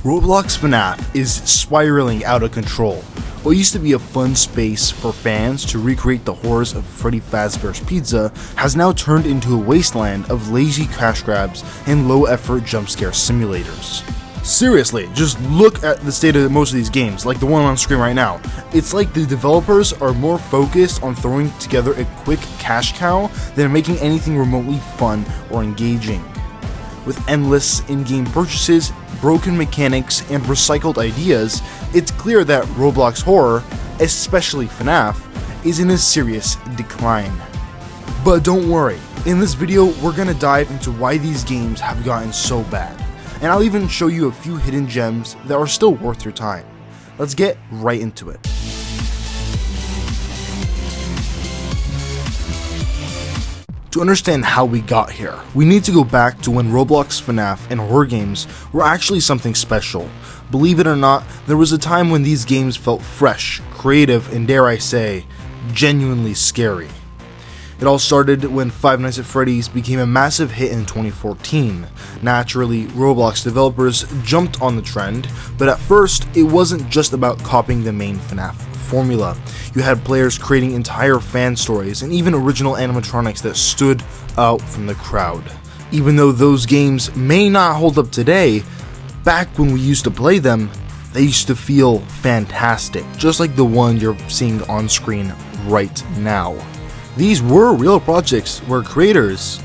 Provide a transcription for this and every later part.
Roblox FNAF is spiraling out of control. What used to be a fun space for fans to recreate the horrors of Freddy Fazbear's Pizza has now turned into a wasteland of lazy cash grabs and low-effort jump-scare simulators. Seriously, just look at the state of most of these games, like the one on screen right now. It's like the developers are more focused on throwing together a quick cash cow than making anything remotely fun or engaging. With endless in-game purchases, broken mechanics, and recycled ideas, it's clear that Roblox horror, especially FNAF, is in a serious decline. But don't worry, in this video we're gonna dive into why these games have gotten so bad, and I'll even show you a few hidden gems that are still worth your time. Let's get right into it. To understand how we got here, we need to go back to when Roblox FNAF and horror games were actually something special. Believe it or not, there was a time when these games felt fresh, creative, and dare I say, genuinely scary. It all started when Five Nights at Freddy's became a massive hit in 2014. Naturally, Roblox developers jumped on the trend, but at first, it wasn't just about copying the main FNAF formula. You had players creating entire fan stories and even original animatronics that stood out from the crowd. Even though those games may not hold up today, back when we used to play them, they used to feel fantastic, just like the one you're seeing on screen right now. These were real projects where creators,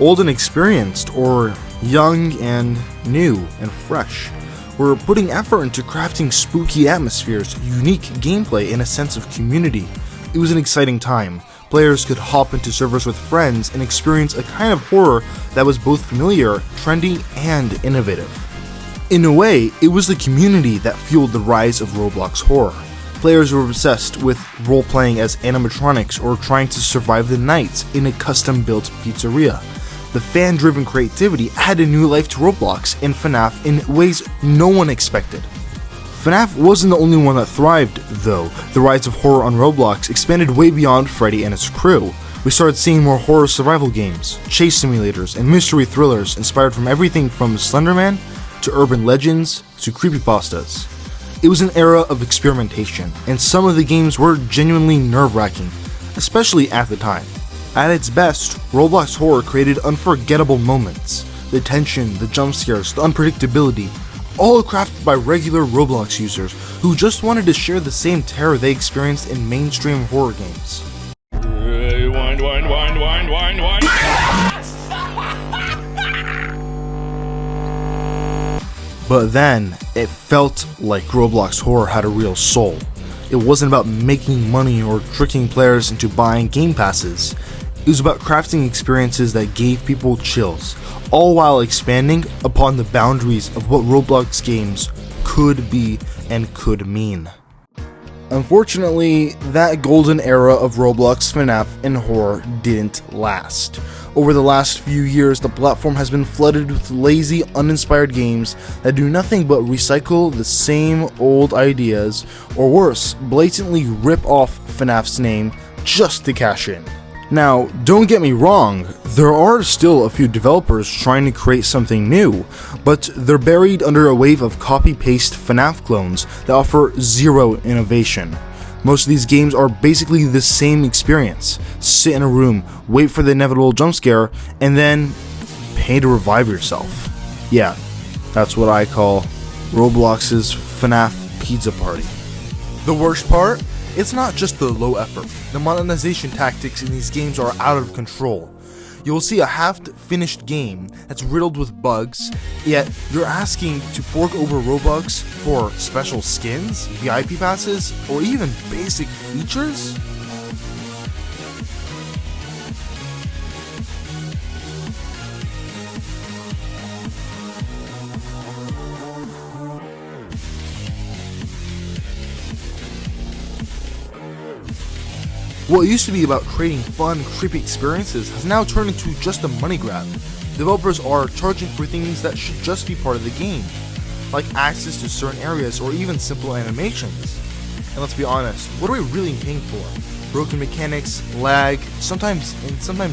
old and experienced, or young and new and fresh, were putting effort into crafting spooky atmospheres, unique gameplay, and a sense of community. It was an exciting time. Players could hop into servers with friends and experience a kind of horror that was both familiar, trendy, and innovative. In a way, it was the community that fueled the rise of Roblox horror. Players were obsessed with role-playing as animatronics or trying to survive the night in a custom-built pizzeria. The fan-driven creativity added new life to Roblox and FNAF in ways no one expected. FNAF wasn't the only one that thrived, though. The rise of horror on Roblox expanded way beyond Freddy and his crew. We started seeing more horror survival games, chase simulators, and mystery thrillers inspired from everything from Slenderman to urban legends to creepypastas. It was an era of experimentation, and some of the games were genuinely nerve-wracking, especially at the time. At its best, Roblox horror created unforgettable moments. The tension, the jump scares, the unpredictability, all crafted by regular Roblox users who just wanted to share the same terror they experienced in mainstream horror games. But then, it felt like Roblox horror had a real soul. It wasn't about making money or tricking players into buying game passes. It was about crafting experiences that gave people chills, all while expanding upon the boundaries of what Roblox games could be and could mean. Unfortunately, that golden era of Roblox, FNAF, and horror didn't last. Over the last few years, the platform has been flooded with lazy, uninspired games that do nothing but recycle the same old ideas, or worse, blatantly rip off FNAF's name just to cash in. Now, don't get me wrong, there are still a few developers trying to create something new, but they're buried under a wave of copy-paste FNAF clones that offer zero innovation. Most of these games are basically the same experience. Sit in a room, wait for the inevitable jump scare, and then pay to revive yourself. Yeah, that's what I call Roblox's FNAF pizza party. The worst part? It's not just the low effort. The monetization tactics in these games are out of control. You'll see a half-finished game that's riddled with bugs, yet you're asking to fork over Robux for special skins, VIP passes, or even basic features? What used to be about creating fun, creepy experiences has now turned into just a money grab. Developers are charging for things that should just be part of the game, like access to certain areas or even simple animations. And let's be honest, what are we really paying for? Broken mechanics, lag, sometimes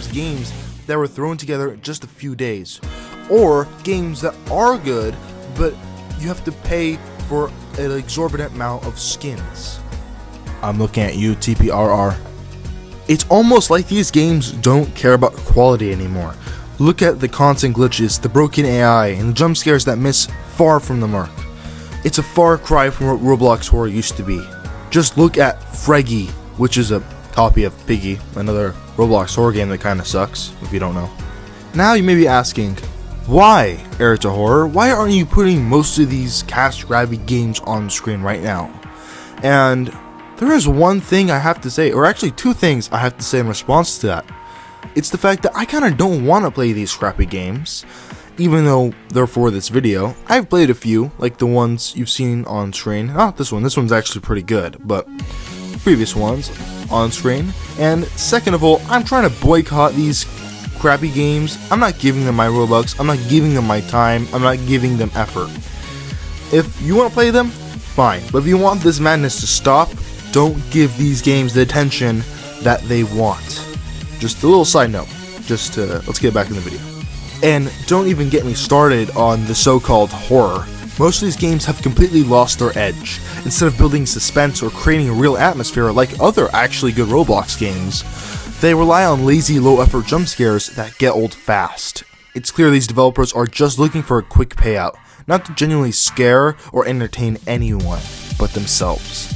games that were thrown together in just a few days. Or games that are good, but you have to pay for an exorbitant amount of skins. I'm looking at you, TPRR. It's almost like these games don't care about quality anymore. Look at the constant glitches, the broken AI, and the jump scares that miss far from the mark. It's a far cry from what Roblox horror used to be. Just look at Freggy, which is a copy of Piggy, another Roblox horror game that kinda sucks, if you don't know. Now you may be asking, why, Heir to Horror? Why aren't you putting most of these cash-grabby games on screen right now? And there is one thing I have to say, or actually two things I have to say in response to that. It's the fact that I kinda don't want to play these crappy games, even though they're for this video. I've played a few, like the ones you've seen on screen. Not this one, this one's actually pretty good, but previous ones on screen. And second of all, I'm trying to boycott these crappy games. I'm not giving them my Robux, I'm not giving them my time, I'm not giving them effort. If you want to play them, fine. But if you want this madness to stop, don't give these games the attention that they want. Just a little side note, let's get back in the video. And don't even get me started on the so-called horror. Most of these games have completely lost their edge. Instead of building suspense or creating a real atmosphere like other actually good Roblox games, they rely on lazy, low-effort jump scares that get old fast. It's clear these developers are just looking for a quick payout, not to genuinely scare or entertain anyone but themselves.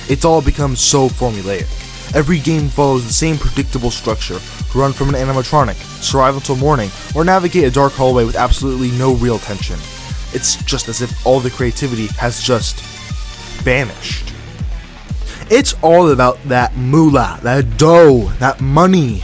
It's all become so formulaic. Every game follows the same predictable structure: run from an animatronic, survive until morning, or navigate a dark hallway with absolutely no real tension. It's just as if all the creativity has just vanished. It's all about that moolah, that dough, that money,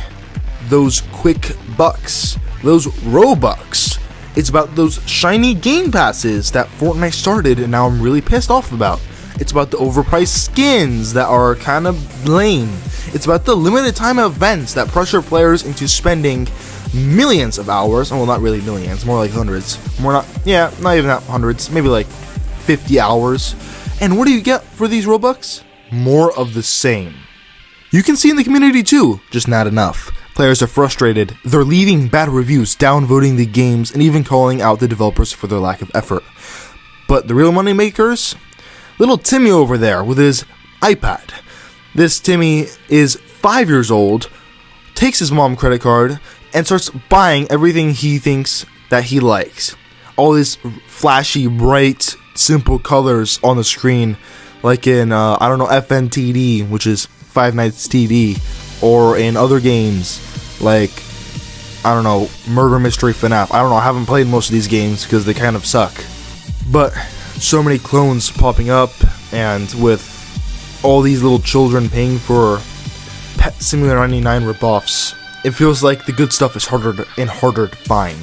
those quick bucks, those Robux. It's about those shiny game passes that Fortnite started and now I'm really pissed off about. It's about the overpriced skins that are kind of lame. It's about the limited time events that pressure players into spending millions of hours. Well, not really millions, more like hundreds. Not even that hundreds, maybe like 50 hours. And what do you get for these Robux? More of the same. You can see in the community too, just not enough. Players are frustrated, they're leaving bad reviews, downvoting the games, and even calling out the developers for their lack of effort. But the real money makers? Little Timmy over there with his iPad. This Timmy is 5 years old, takes his mom's credit card, and starts buying everything he thinks that he likes. All these flashy, bright, simple colors on the screen, like in, FNTD, which is Five Nights TD, or in other games, like, Murder Mystery FNAF. I haven't played most of these games because they kind of suck. But so many clones popping up, and with all these little children paying for Pet Simulator 99 ripoffs, it feels like the good stuff is harder and harder to find.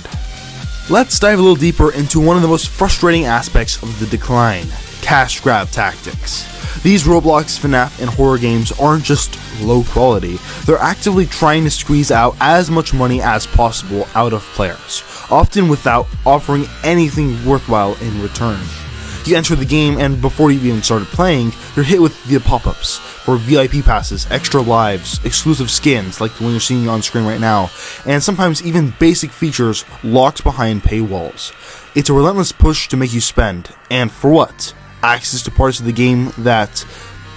Let's dive a little deeper into one of the most frustrating aspects of the decline: cash grab tactics. These Roblox, FNAF, and horror games aren't just low quality, they're actively trying to squeeze out as much money as possible out of players, often without offering anything worthwhile in return. You enter the game, and before you've even started playing, you're hit with the pop-ups for VIP passes, extra lives, exclusive skins like the one you're seeing on screen right now, and sometimes even basic features locked behind paywalls. It's a relentless push to make you spend, and for what? Access to parts of the game that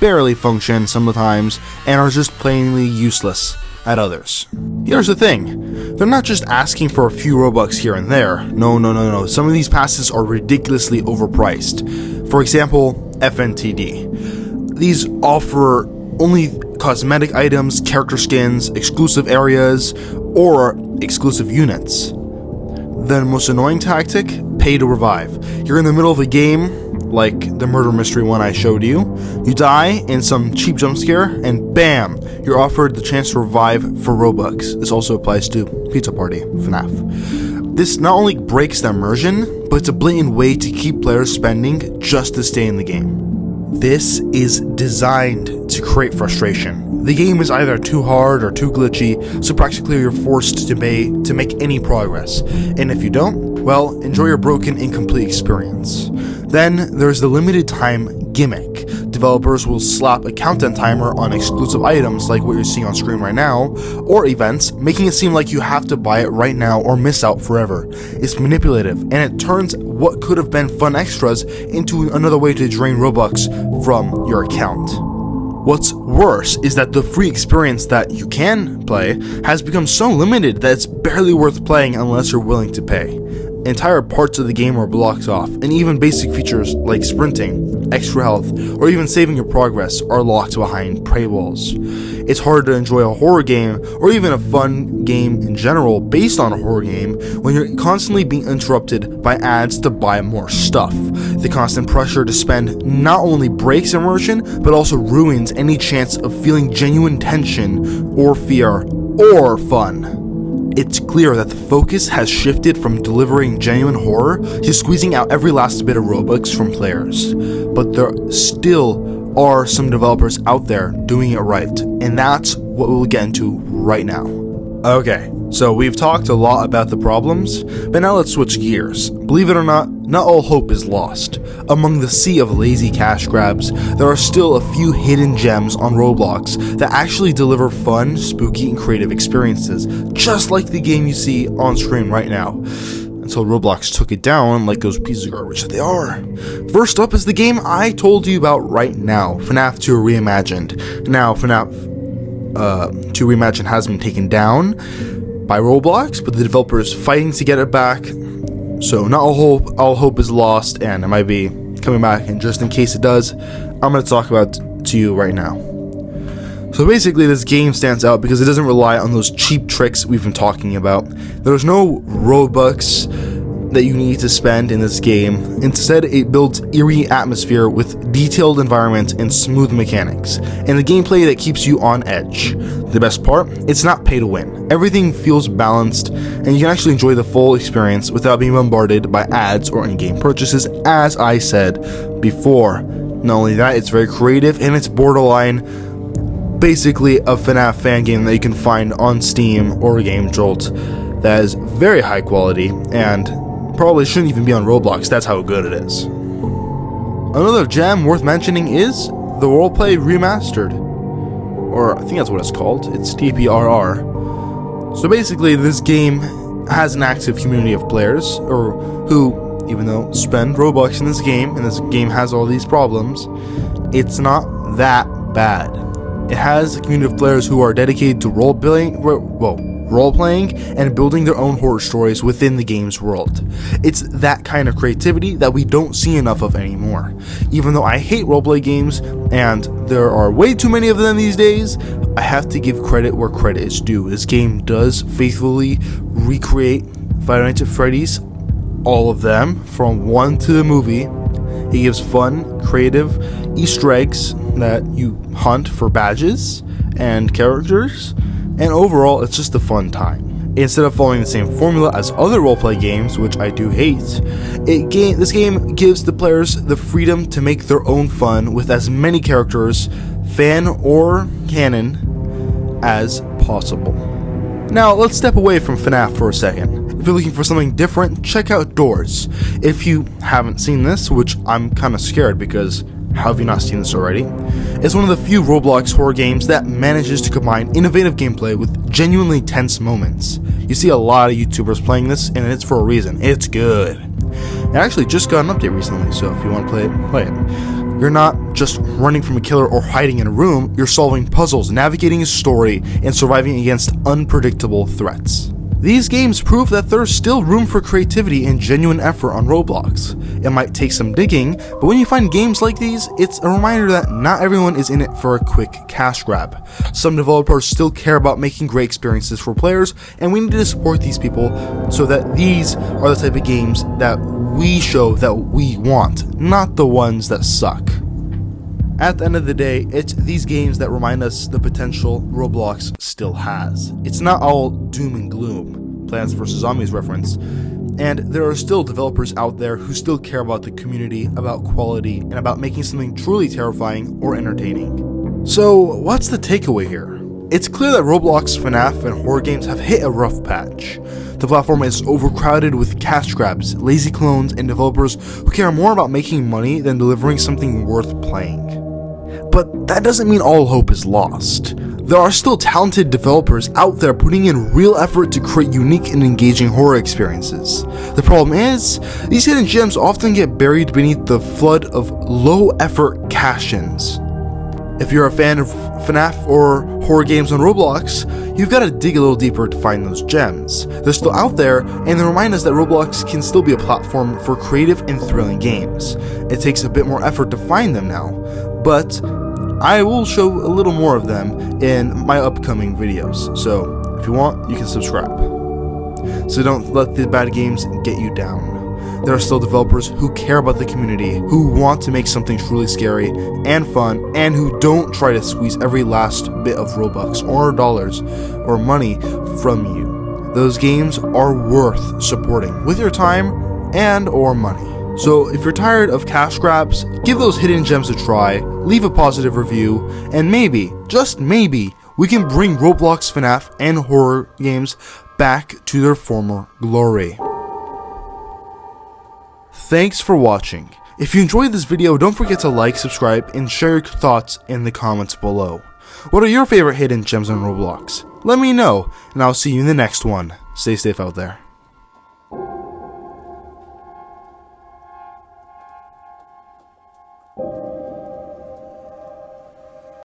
barely function sometimes and are just plainly useless at others. Here's the thing, they're not just asking for a few Robux here and there. No. Some of these passes are ridiculously overpriced. For example, FNTD. These offer only cosmetic items, character skins, exclusive areas, or exclusive units. The most annoying tactic, pay to revive. You're in the middle of a game, like the murder mystery one I showed you. You die in some cheap jump scare, and bam, you're offered the chance to revive for Robux. This also applies to Pizza Party, FNAF. This not only breaks the immersion, but it's a blatant way to keep players spending just to stay in the game. This is designed to create frustration. The game is either too hard or too glitchy, so practically you're forced to make any progress. And if you don't, well, enjoy your broken, incomplete experience. Then there's the limited time gimmick. developers will slap a countdown timer on exclusive items like what you're seeing on screen right now, or events, making it seem like you have to buy it right now or miss out forever. It's manipulative, and it turns what could have been fun extras into another way to drain Robux from your account. What's worse is that the free experience that you can play has become so limited that it's barely worth playing unless you're willing to pay. Entire parts of the game are blocked off, and even basic features like sprinting, extra health, or even saving your progress are locked behind paywalls. It's hard to enjoy a horror game, or even a fun game in general based on a horror game, when you're constantly being interrupted by ads to buy more stuff. The constant pressure to spend not only breaks immersion, but also ruins any chance of feeling genuine tension, or fear, or fun. It's clear that the focus has shifted from delivering genuine horror to squeezing out every last bit of Robux from players. But there still are some developers out there doing it right, and that's what we'll get into right now. Okay, so we've talked a lot about the problems, but now let's switch gears. Believe it or not all hope is lost. Among the sea of lazy cash grabs, there are still a few hidden gems on Roblox that actually deliver fun, spooky, and creative experiences, just like the game you see on screen right now. Until Roblox took it down like those pieces of garbage that they are. First up is the game I told you about right now, FNAF 2 Reimagined. Now, FNAF 2 Reimagined has been taken down by Roblox, but the developer is fighting to get it back. So not all hope is lost, and it might be coming back, and just in case it does, I'm going to talk about it to you right now. So basically, this game stands out because it doesn't rely on those cheap tricks we've been talking about. There's no Robux that you need to spend in this game. Instead, it builds eerie atmosphere with detailed environment and smooth mechanics, and the gameplay that keeps you on edge. The best part, it's not pay to win. Everything feels balanced, and you can actually enjoy the full experience without being bombarded by ads or in-game purchases, as I said before. Not only that, it's very creative, and it's borderline basically a FNAF fan game that you can find on Steam or Game Jolt that is very high quality and probably shouldn't even be on Roblox, that's how good it is. Another gem worth mentioning is the Roleplay Remastered, or I think that's what it's called, it's TPRR. So basically this game has an active community of players, or who, even though spend Robux in this game, and this game has all these problems, it's not that bad. It has a community of players who are dedicated to role-playing and building their own horror stories within the game's world. It's that kind of creativity that we don't see enough of anymore. Even though I hate roleplay games, and there are way too many of them these days, I have to give credit where credit is due. This game does faithfully recreate Five Nights at Freddy's, all of them, from 1 to the movie. It gives fun, creative Easter eggs that you hunt for badges and characters, and overall it's just a fun time. Instead of following the same formula as other roleplay games, which I do hate, this game gives the players the freedom to make their own fun with as many characters, fan or canon, as possible. Now let's step away from FNAF for a second. If you're looking for something different, check out Doors. If you haven't seen this, which I'm kind of scared because how have you not seen this already? It's one of the few Roblox horror games that manages to combine innovative gameplay with genuinely tense moments. You see a lot of YouTubers playing this, and it's for a reason. It's good. It actually just got an update recently, so if you want to play it, play it. You're not just running from a killer or hiding in a room, you're solving puzzles, navigating a story, and surviving against unpredictable threats. These games prove that there's still room for creativity and genuine effort on Roblox. It might take some digging, but when you find games like these, it's a reminder that not everyone is in it for a quick cash grab. Some developers still care about making great experiences for players, and we need to support these people so that these are the type of games that we show that we want, not the ones that suck. At the end of the day, it's these games that remind us the potential Roblox still has. It's not all doom and gloom, Plants vs. Zombies reference, and there are still developers out there who still care about the community, about quality, and about making something truly terrifying or entertaining. So, what's the takeaway here? It's clear that Roblox, FNAF, and horror games have hit a rough patch. The platform is overcrowded with cash grabs, lazy clones, and developers who care more about making money than delivering something worth playing. But that doesn't mean all hope is lost. There are still talented developers out there putting in real effort to create unique and engaging horror experiences. The problem is, these hidden gems often get buried beneath the flood of low-effort cash-ins. If you're a fan of FNAF or horror games on Roblox, you've got to dig a little deeper to find those gems. They're still out there, and they remind us that Roblox can still be a platform for creative and thrilling games. It takes a bit more effort to find them now, but I will show a little more of them in my upcoming videos, so if you want, you can subscribe. So don't let the bad games get you down. There are still developers who care about the community, who want to make something truly scary and fun, and who don't try to squeeze every last bit of Robux or dollars or money from you. Those games are worth supporting with your time and or money. So if you're tired of cash grabs, give those hidden gems a try, leave a positive review, and maybe, just maybe, we can bring Roblox FNAF and horror games back to their former glory. Thanks for watching. If you enjoyed this video, don't forget to like, subscribe, and share your thoughts in the comments below. What are your favorite hidden gems on Roblox? Let me know, and I'll see you in the next one. Stay safe out there.